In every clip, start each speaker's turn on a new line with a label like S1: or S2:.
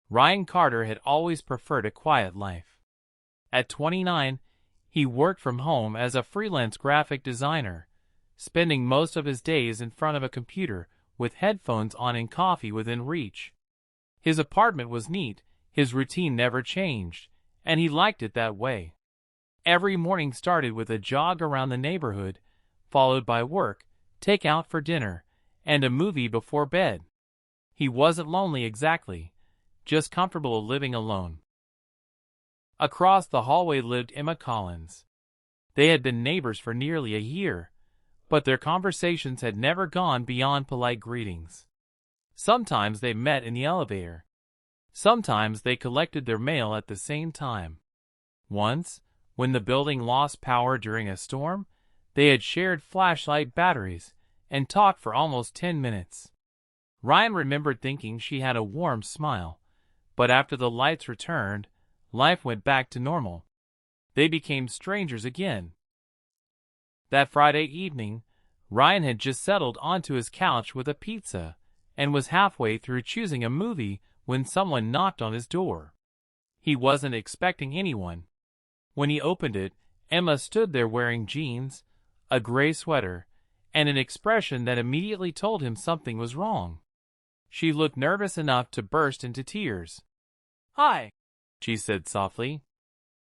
S1: Ryan Carter had always preferred a quiet life. At 29, he worked from home as a freelance graphic designer, spending most of his days in front of a computer with headphones on and coffee within reach. His apartment was neat, his routine never changed, and he liked it that way. Every morning started with a jog around the neighborhood, followed by work, take out for dinner, and a movie before bed. He wasn't lonely exactly, just comfortable living alone. Across the hallway lived Emma Collins. They had been neighbors for nearly a year, but their conversations had never gone beyond polite greetings. Sometimes they met in the elevator. Sometimes they collected their mail at the same time. Once, when the building lost power during a storm, they had shared flashlight batteries and talked for almost 10 minutes. Ryan remembered thinking she had a warm smile, but after the lights returned, life went back to normal. They became strangers again. That Friday evening, Ryan had just settled onto his couch with a pizza and was halfway through choosing a movie when someone knocked on his door. He wasn't expecting anyone. When he opened it, Emma stood there wearing jeans, a gray sweater, and an expression that immediately told him something was wrong. She looked nervous enough to burst into tears. "Hi," she said softly.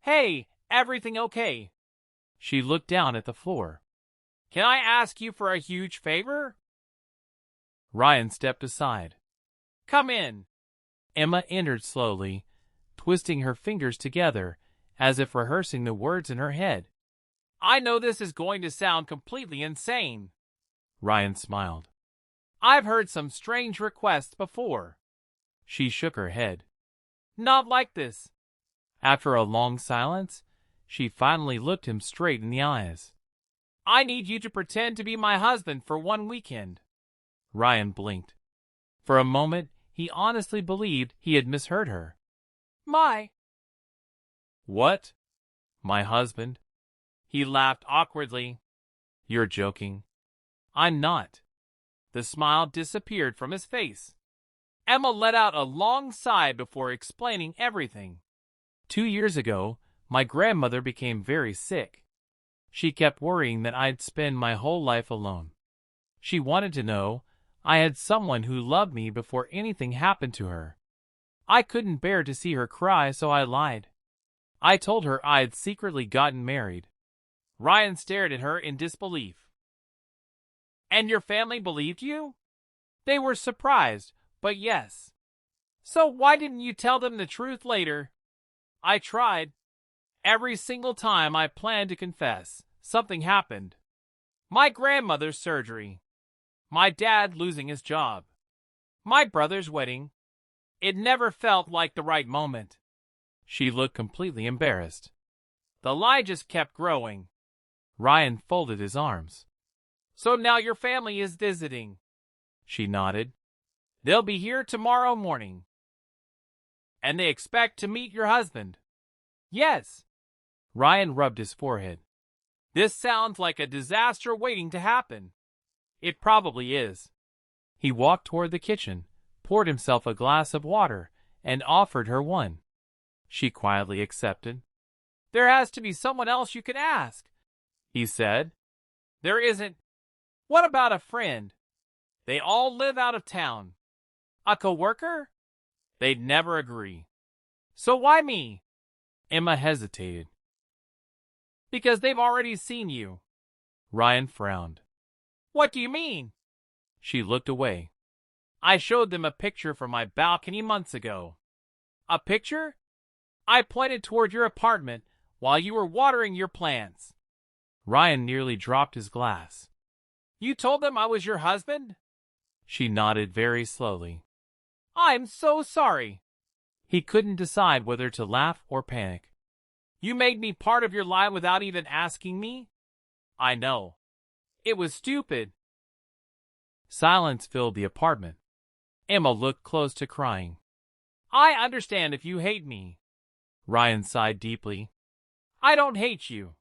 S1: "Hey, everything okay?" She looked down at the floor. "Can I ask you for a huge favor?" Ryan stepped aside. "Come in." Emma entered slowly, twisting her fingers together as if rehearsing the words in her head. "I know this is going to sound completely insane." Ryan smiled. "I've heard some strange requests before." She shook her head. "Not like this." After a long silence, she finally looked him straight in the eyes. "I need you to pretend to be my husband for one weekend." Ryan blinked. For a moment, he honestly believed he had misheard her. "My..." "What? My husband?" He laughed awkwardly. "You're joking." "I'm not." The smile disappeared from his face. Emma let out a long sigh before explaining everything. 2 years ago, my grandmother became very sick. She kept worrying that I'd spend my whole life alone. She wanted to know I had someone who loved me before anything happened to her. I couldn't bear to see her cry, so I lied. I told her I had secretly gotten married. Ryan stared at her in disbelief. "And your family believed you?" They were surprised, but yes. "So why didn't you tell them the truth later?" "I tried. Every single time I planned to confess, something happened. My grandmother's surgery. My dad losing his job. My brother's wedding. It never felt like the right moment." She looked completely embarrassed. The lie just kept growing. Ryan folded his arms. "So now your family is visiting." She nodded. "They'll be here tomorrow morning." "And they expect to meet your husband?" "Yes." Ryan rubbed his forehead. "This sounds like a disaster waiting to happen." "It probably is." He walked toward the kitchen, poured himself a glass of water, and offered her one. She quietly accepted. "There has to be someone else you can ask," he said. "There isn't." "What about a friend?" "They all live out of town." "A coworker?" "They'd never agree." "So why me?" Emma hesitated. "Because they've already seen you." Ryan frowned. "What do you mean?" She looked away. "I showed them a picture from my balcony months ago." "A picture?" "I pointed toward your apartment while you were watering your plants." Ryan nearly dropped his glass. "You told them I was your husband?" She nodded very slowly. "I'm so sorry." He couldn't decide whether to laugh or panic. "You made me part of your life without even asking me?" "I know. It was stupid." Silence filled the apartment. Emma looked close to crying. "I understand if you hate me." Ryan sighed deeply. "I don't hate you.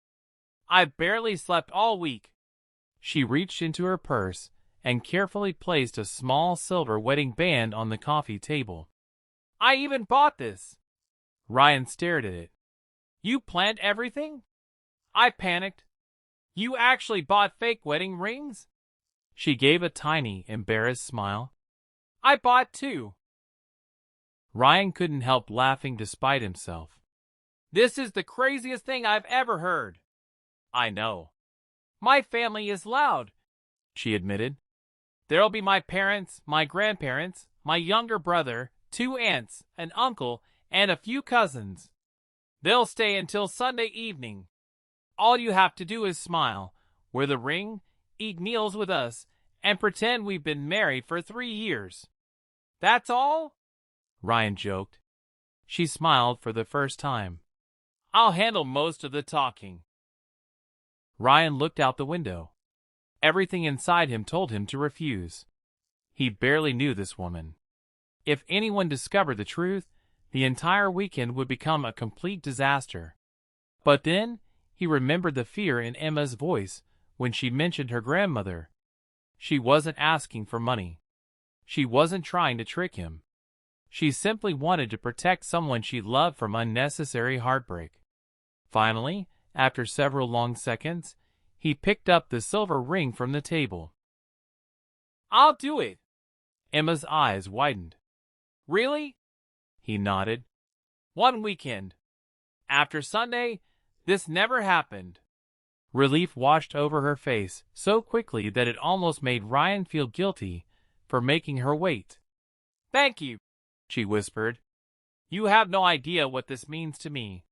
S1: I've barely slept all week." She reached into her purse and carefully placed a small silver wedding band on the coffee table. I even bought this. Ryan stared at it. You planned everything? I panicked. You actually bought fake wedding rings? She gave a tiny, embarrassed smile. I bought two. Ryan couldn't help laughing despite himself. This is the craziest thing I've ever heard. I know. My family is loud, she admitted. There'll be my parents, my grandparents, my younger brother, 2 aunts, an uncle, and a few cousins. They'll stay until Sunday evening. All you have to do is smile, wear the ring, eat meals with us, and pretend we've been married for 3 years. That's all? Ryan joked. She smiled for the first time. I'll handle most of the talking. Ryan looked out the window. Everything inside him told him to refuse. He barely knew this woman. If anyone discovered the truth, the entire weekend would become a complete disaster. But then, he remembered the fear in Emma's voice when she mentioned her grandmother. She wasn't asking for money. She wasn't trying to trick him. She simply wanted to protect someone she loved from unnecessary heartbreak. Finally, after several long seconds, he picked up the silver ring from the table. I'll do it. Emma's eyes widened. Really? He nodded. One weekend. After Sunday, this never happened. Relief washed over her face so quickly that it almost made Ryan feel guilty for making her wait. Thank you, she whispered. You have no idea what this means to me.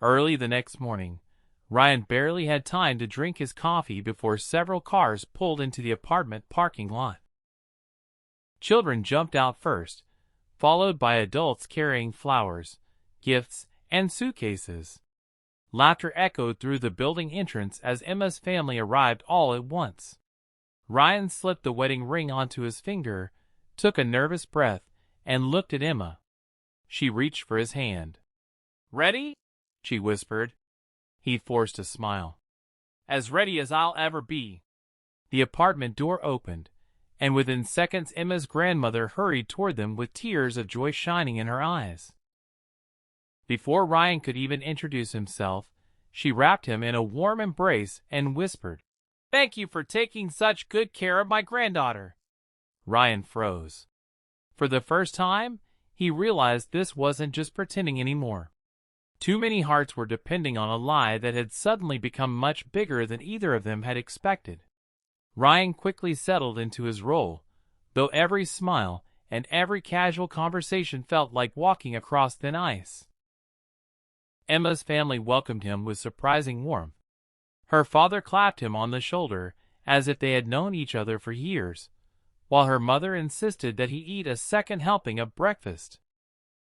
S1: Early the next morning, Ryan barely had time to drink his coffee before several cars pulled into the apartment parking lot. Children jumped out first, followed by adults carrying flowers, gifts, and suitcases. Laughter echoed through the building entrance as Emma's family arrived all at once. Ryan slipped the wedding ring onto his finger, took a nervous breath, and looked at Emma. She reached for his hand. Ready? She whispered. He forced a smile. As ready as I'll ever be. The apartment door opened, and within seconds Emma's grandmother hurried toward them with tears of joy shining in her eyes. Before Ryan could even introduce himself, she wrapped him in a warm embrace and whispered, Thank you for taking such good care of my granddaughter. Ryan froze. For the first time, he realized this wasn't just pretending anymore. Too many hearts were depending on a lie that had suddenly become much bigger than either of them had expected. Ryan quickly settled into his role, though every smile and every casual conversation felt like walking across thin ice. Emma's family welcomed him with surprising warmth. Her father clapped him on the shoulder as if they had known each other for years, while her mother insisted that he eat a second helping of breakfast.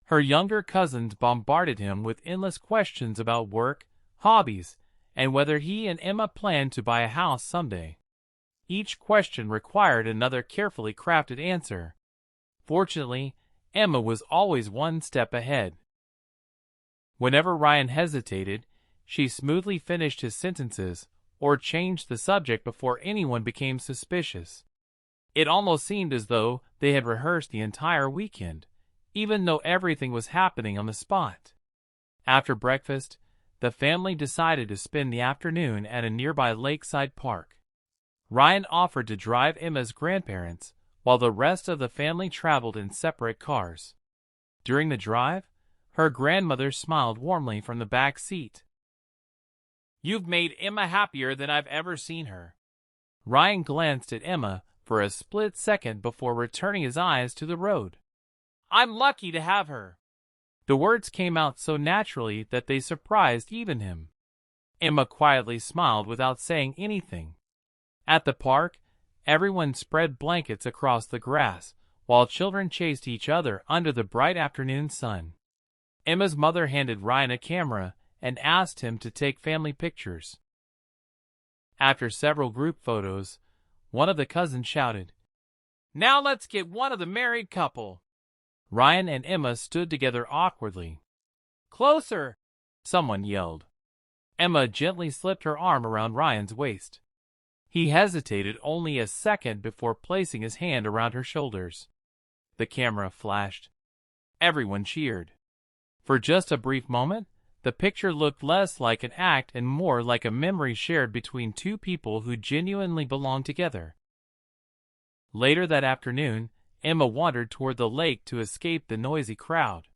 S1: Her younger cousins bombarded him with endless questions about work, hobbies, and whether he and Emma planned to buy a house someday. Each question required another carefully crafted answer. Fortunately, Emma was always one step ahead. Whenever Ryan hesitated, she smoothly finished his sentences or changed the subject before anyone became suspicious. It almost seemed as though they had rehearsed the entire weekend, even though everything was happening on the spot. After breakfast, the family decided to spend the afternoon at a nearby lakeside park. Ryan offered to drive Emma's grandparents, while the rest of the family traveled in separate cars. During the drive, her grandmother smiled warmly from the back seat. You've made Emma happier than I've ever seen her. Ryan glanced at Emma for a split second before returning his eyes to the road. I'm lucky to have her. The words came out so naturally that they surprised even him. Emma quietly smiled without saying anything. At the park, everyone spread blankets across the grass, while children chased each other under the bright afternoon sun. Emma's mother handed Ryan a camera and asked him to take family pictures. After several group photos, one of the cousins shouted, Now let's get one of the married couple. Ryan and Emma stood together awkwardly. Closer, someone yelled. Emma gently slipped her arm around Ryan's waist. He hesitated only a second before placing his hand around her shoulders. The camera flashed. Everyone cheered. For just a brief moment, the picture looked less like an act and more like a memory shared between two people who genuinely belonged together. Later that afternoon, Emma wandered toward the lake to escape the noisy crowd.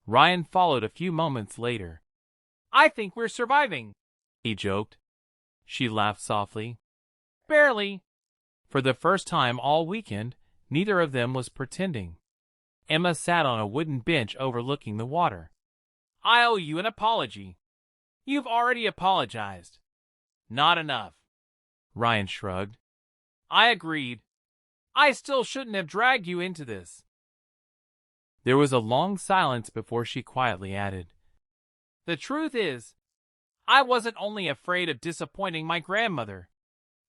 S1: Ryan followed a few moments later. "I think we're surviving," he joked. She laughed softly. "Barely." For the first time all weekend, neither of them was pretending. Emma sat on a wooden bench overlooking the water. "I owe you an apology." "You've already apologized." "Not enough." Ryan shrugged. "I agreed. I still shouldn't have dragged you into this." There was a long silence before she quietly added, "The truth is, I wasn't only afraid of disappointing my grandmother."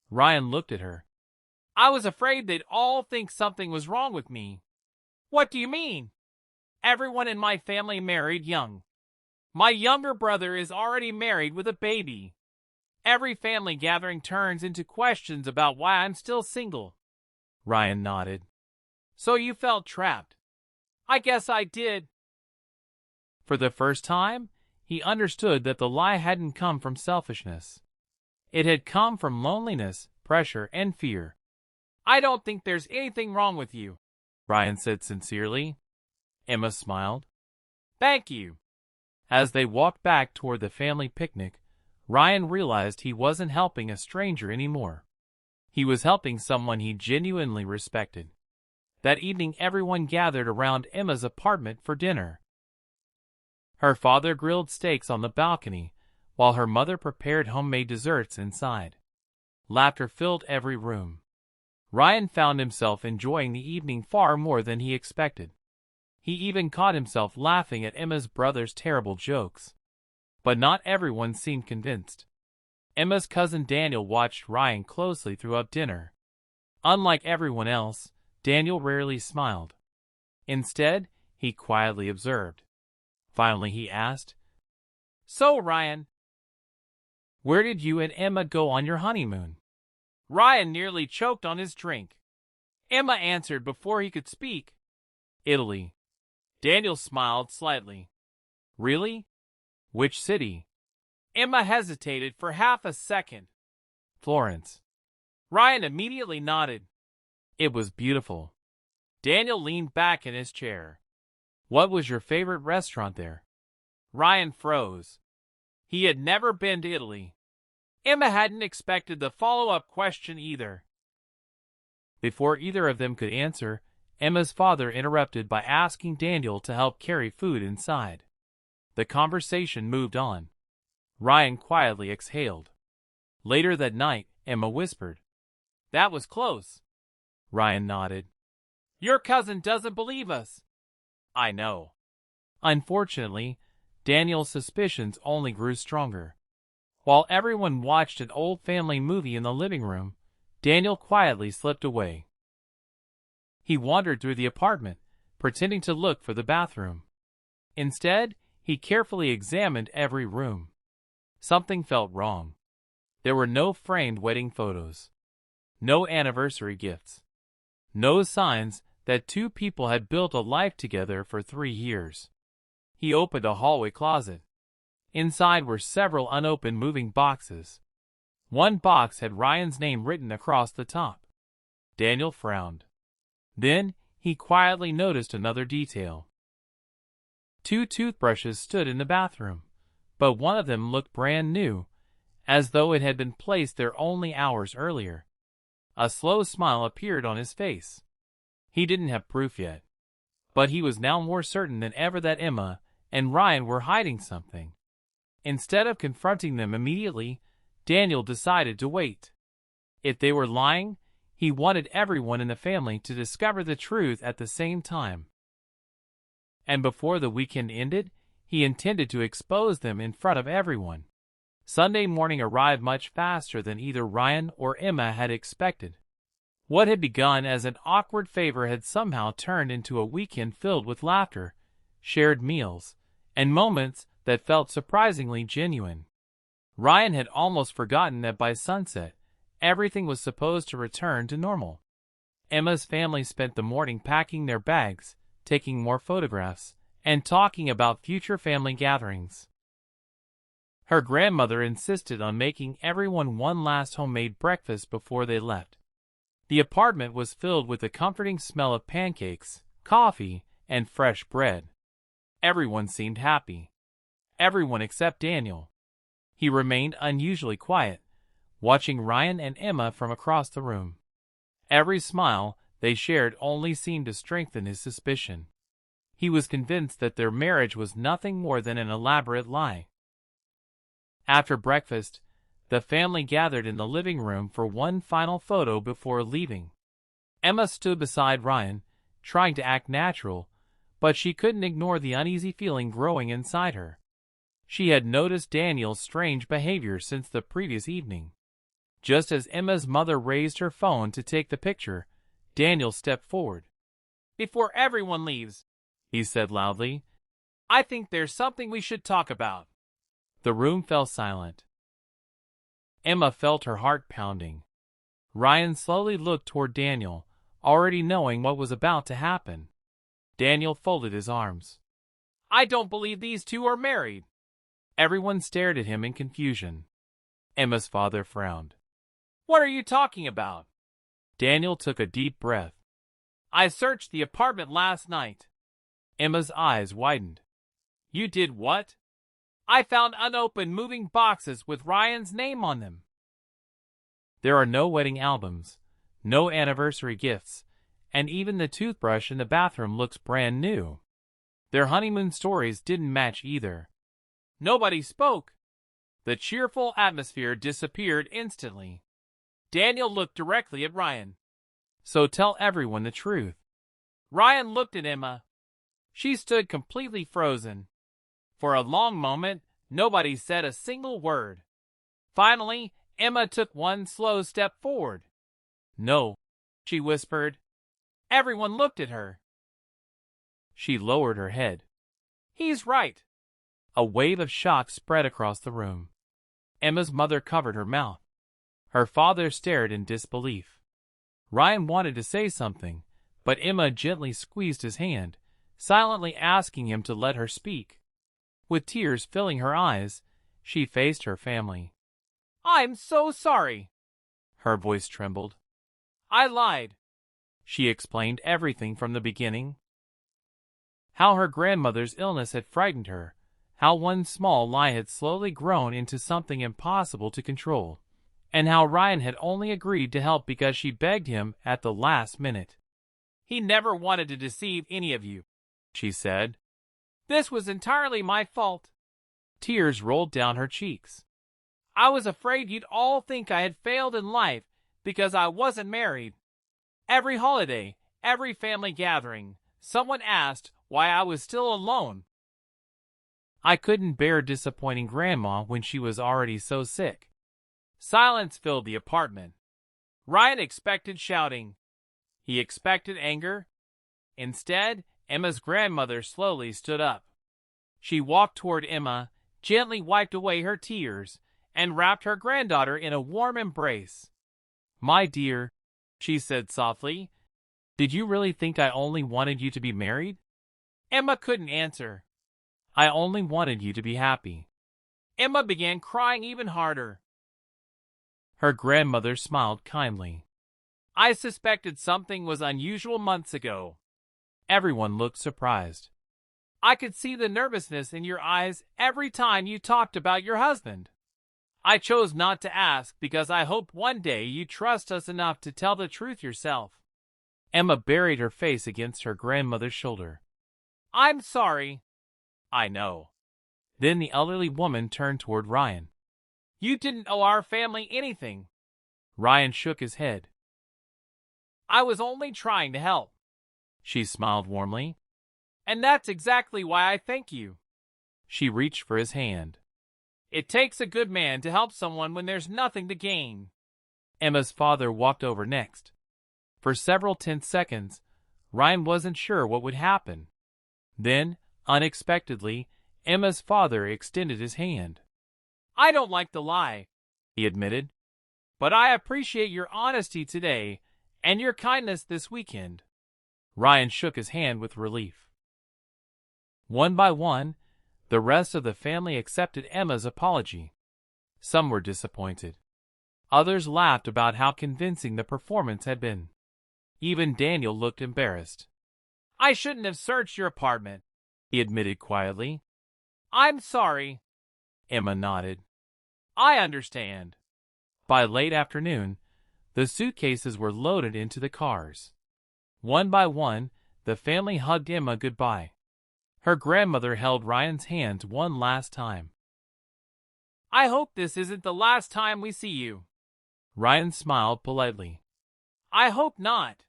S1: Ryan looked at her. "I was afraid they'd all think something was wrong with me." "What do you mean?" "Everyone in my family married young. My younger brother is already married with a baby. Every family gathering turns into questions about why I'm still single." Ryan nodded. "So you felt trapped?" "I guess I did." For the first time, he understood that the lie hadn't come from selfishness. It had come from loneliness, pressure, and fear. "I don't think there's anything wrong with you," Ryan said sincerely. Emma smiled. "Thank you." As they walked back toward the family picnic, Ryan realized he wasn't helping a stranger anymore. He was helping someone he genuinely respected. That evening everyone gathered around Emma's apartment for dinner. Her father grilled steaks on the balcony, while her mother prepared homemade desserts inside. Laughter filled every room. Ryan found himself enjoying the evening far more than he expected. He even caught himself laughing at Emma's brother's terrible jokes. But not everyone seemed convinced. Emma's cousin Daniel watched Ryan closely throughout dinner. Unlike everyone else, Daniel rarely smiled. Instead, he quietly observed. Finally, he asked, "So, Ryan, where did you and Emma go on your honeymoon?" Ryan nearly choked on his drink. Emma answered before he could speak. "Italy." Daniel smiled slightly. "Really? Which city?" Emma hesitated for half a second. "Florence." Ryan immediately nodded. "It was beautiful." Daniel leaned back in his chair. "What was your favorite restaurant there?" Ryan froze. He had never been to Italy. Emma hadn't expected the follow-up question either. Before either of them could answer, Emma's father interrupted by asking Daniel to help carry food inside. The conversation moved on. Ryan quietly exhaled. Later that night, Emma whispered, "That was close." Ryan nodded. "Your cousin doesn't believe us." "I know." Unfortunately, Daniel's suspicions only grew stronger. While everyone watched an old family movie in the living room, Daniel quietly slipped away. He wandered through the apartment, pretending to look for the bathroom. Instead, he carefully examined every room. Something felt wrong. There were no framed wedding photos, no anniversary gifts, no signs that two people had built a life together for 3 years. He opened a hallway closet. Inside were several unopened moving boxes. One box had Ryan's name written across the top. Daniel frowned. Then he quietly noticed another detail. 2 toothbrushes stood in the bathroom, but one of them looked brand new, as though it had been placed there only hours earlier. A slow smile appeared on his face. He didn't have proof yet, but he was now more certain than ever that Emma and Ryan were hiding something. Instead of confronting them immediately, Daniel decided to wait. If they were lying, he wanted everyone in the family to discover the truth at the same time. And before the weekend ended, he intended to expose them in front of everyone. Sunday morning arrived much faster than either Ryan or Emma had expected. What had begun as an awkward favor had somehow turned into a weekend filled with laughter, shared meals, and moments that felt surprisingly genuine. Ryan had almost forgotten that by sunset, everything was supposed to return to normal. Emma's family spent the morning packing their bags, taking more photographs, and talking about future family gatherings. Her grandmother insisted on making everyone one last homemade breakfast before they left. The apartment was filled with the comforting smell of pancakes, coffee, and fresh bread. Everyone seemed happy. Everyone except Daniel. He remained unusually quiet, watching Ryan and Emma from across the room. Every smile they shared only seemed to strengthen his suspicion. He was convinced that their marriage was nothing more than an elaborate lie. After breakfast, the family gathered in the living room for one final photo before leaving. Emma stood beside Ryan, trying to act natural, but she couldn't ignore the uneasy feeling growing inside her. She had noticed Daniel's strange behavior since the previous evening. Just as Emma's mother raised her phone to take the picture, Daniel stepped forward. "Before everyone leaves," he said loudly, "I think there's something we should talk about." The room fell silent. Emma felt her heart pounding. Ryan slowly looked toward Daniel, already knowing what was about to happen. Daniel folded his arms. "I don't believe these two are married." Everyone stared at him in confusion. Emma's father frowned. "What are you talking about?" Daniel took a deep breath. "I searched the apartment last night." Emma's eyes widened. "You did what?" "I found unopened moving boxes with Ryan's name on them." There are no wedding albums, no anniversary gifts, and even the toothbrush in the bathroom looks brand new. Their honeymoon stories didn't match either. Nobody spoke. The cheerful atmosphere disappeared instantly. Daniel looked directly at Ryan. "So tell everyone the truth." Ryan looked at Emma. She stood completely frozen. For a long moment, nobody said a single word. Finally, Emma took one slow step forward. "No," she whispered. Everyone looked at her. She lowered her head. "He's right." A wave of shock spread across the room. Emma's mother covered her mouth. Her father stared in disbelief. Ryan wanted to say something, but Emma gently squeezed his hand, silently asking him to let her speak. With tears filling her eyes, she faced her family. "I'm so sorry." Her voice trembled. "I lied." She explained everything from the beginning. How her grandmother's illness had frightened her, how one small lie had slowly grown into something impossible to control, and how Ryan had only agreed to help because she begged him at the last minute. "He never wanted to deceive any of you," she said. "This was entirely my fault." Tears rolled down her cheeks. "I was afraid you'd all think I had failed in life because I wasn't married. Every holiday, every family gathering, someone asked why I was still alone. I couldn't bear disappointing Grandma when she was already so sick." Silence filled the apartment. Ryan expected shouting. He expected anger. Instead, Emma's grandmother slowly stood up. She walked toward Emma, gently wiped away her tears, and wrapped her granddaughter in a warm embrace. "My dear," she said softly, "did you really think I only wanted you to be married?" Emma couldn't answer. "I only wanted you to be happy." Emma began crying even harder. Her grandmother smiled kindly. "I suspected something was unusual months ago." Everyone looked surprised. "I could see the nervousness in your eyes every time you talked about your husband. I chose not to ask because I hoped one day you'd trust us enough to tell the truth yourself." Emma buried her face against her grandmother's shoulder. "I'm sorry." "I know." Then the elderly woman turned toward Ryan. "You didn't owe our family anything." Ryan shook his head. "I was only trying to help." She smiled warmly. "And that's exactly why I thank you." She reached for his hand. "It takes a good man to help someone when there's nothing to gain." Emma's father walked over next. For several tense seconds, Ryan wasn't sure what would happen. Then, unexpectedly, Emma's father extended his hand. "I don't like to lie," he admitted, "but I appreciate your honesty today and your kindness this weekend." Ryan shook his hand with relief. One by one, the rest of the family accepted Emma's apology. Some were disappointed. Others laughed about how convincing the performance had been. Even Daniel looked embarrassed. "I shouldn't have searched your apartment," he admitted quietly. "I'm sorry." Emma nodded. "I understand." By late afternoon, the suitcases were loaded into the cars. One by one, the family hugged Emma goodbye. Her grandmother held Ryan's hands one last time. "I hope this isn't the last time we see you." Ryan smiled politely. "I hope not."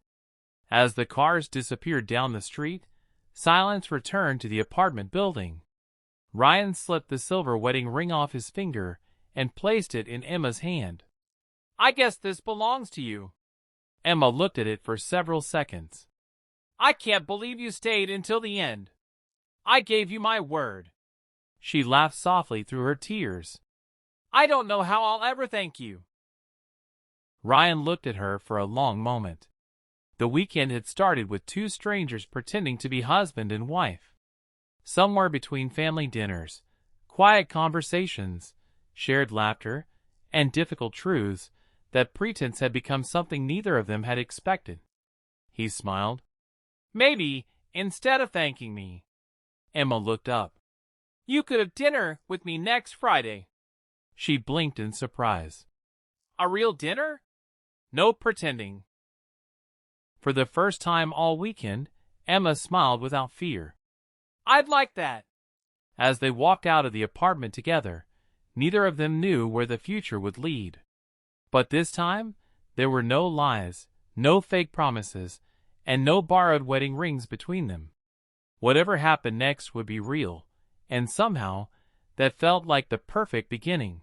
S1: As the cars disappeared down the street, silence returned to the apartment building. Ryan slipped the silver wedding ring off his finger and placed it in Emma's hand. "I guess this belongs to you." Emma looked at it for several seconds. "I can't believe you stayed until the end. I gave you my word." She laughed softly through her tears. "I don't know how I'll ever thank you." Ryan looked at her for a long moment. The weekend had started with two strangers pretending to be husband and wife. Somewhere between family dinners, quiet conversations, shared laughter, and difficult truths, that pretense had become something neither of them had expected. He smiled. "Maybe, instead of thanking me." Emma looked up. "You could have dinner with me next Friday." She blinked in surprise. "A real dinner? No pretending." For the first time all weekend, Emma smiled without fear. "I'd like that." As they walked out of the apartment together, neither of them knew where the future would lead. But this time, there were no lies, no fake promises, and no borrowed wedding rings between them. Whatever happened next would be real, and somehow, that felt like the perfect beginning.